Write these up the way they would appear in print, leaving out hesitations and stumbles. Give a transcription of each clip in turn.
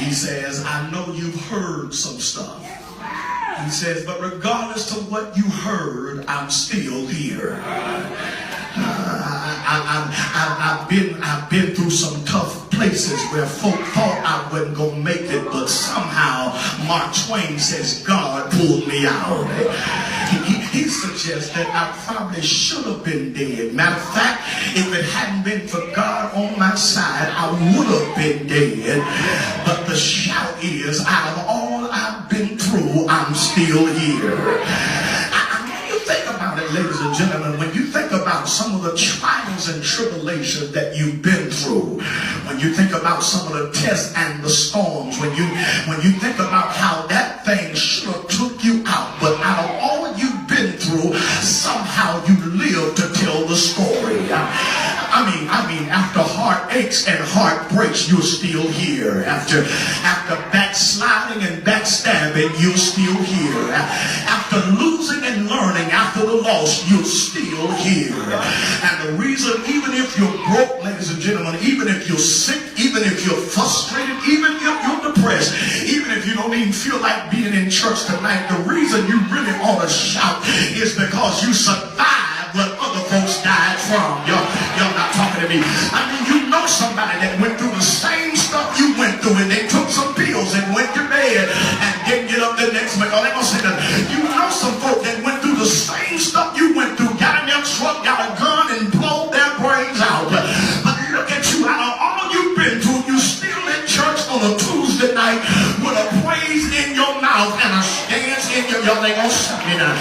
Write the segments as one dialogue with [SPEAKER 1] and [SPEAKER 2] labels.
[SPEAKER 1] He says, I know you've heard some stuff. He says, but regardless of what you heard, I'm still here. I've been through some tough places where folk thought I wasn't going to make it, but somehow Mark Twain says God pulled me out. He suggests that I probably should have been dead. Matter of fact, if it hadn't been for God on my side, I would have been dead. But the shout is, out of all I've been through, I'm still here. Think about it, ladies and gentlemen, when you think about some of the trials and tribulations that you've been through, when you think about some of the tests and the storms, when you think about how that thing should have took you out, but out of all you've been through, somehow you live to tell the story. I mean, after heartaches and heartbreaks, you're still here. After backsliding and backstabbing, you're still here. After losing and learning, after the loss, you're still here. And the reason, even if you're broke, ladies and gentlemen, even if you're sick, even if you're frustrated, even if you're depressed, even if you don't even feel like being in church tonight, the reason you really ought to shout is because you survived what other folks died from. Y'all not talking to me. I mean, you know somebody that went through the same stuff you went through, and they took some pills and went to bed and didn't get up the next morning. Oh, they gonna say that. You know some folk that went through the same stuff you went through, got in their truck, got a gun, and blowed their brains out. But look at you, out of all you've been through, you still in church on a Tuesday night with a praise in your mouth and a stance in your, y'all ain't gonna shut me down.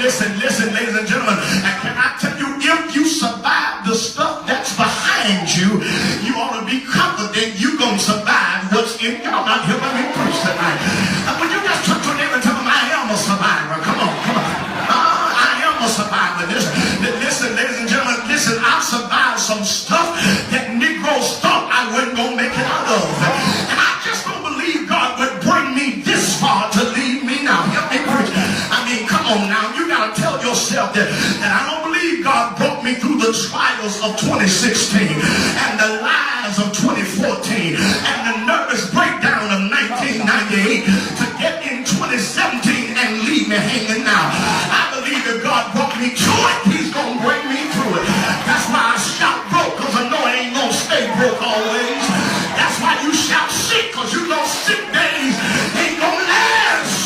[SPEAKER 1] Listen, ladies and gentlemen, and can I tell you, if you survive the stuff that's behind you, you ought to be confident you're gonna survive what's in you. Y'all not hearing me preach tonight. When you just took your name and tell them, I am a survivor. Come on. I am a survivor. Listen, ladies and gentlemen, listen, I've survived some stuff that Negroes thought I wasn't gonna make it out of. And I just don't believe God would bring me this far to leave me now. Help me preach. I mean, come on now. You gotta tell yourself that I don't believe God brought me through the trials of 2016 and the lies of 2014 and the nervous breakdown of 1998 to get in 2017 and leave me hanging now. I believe if God brought me to it, he's gonna bring me through it. That's why I shout broke, because I know it ain't gonna stay broke always. That's why you shout sick, because you know sick days ain't gonna last.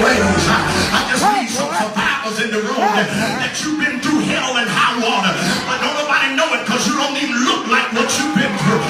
[SPEAKER 1] I just need some survivors in the room that you've been through hell and high water, but don't nobody know it because you don't even look like what you've been through.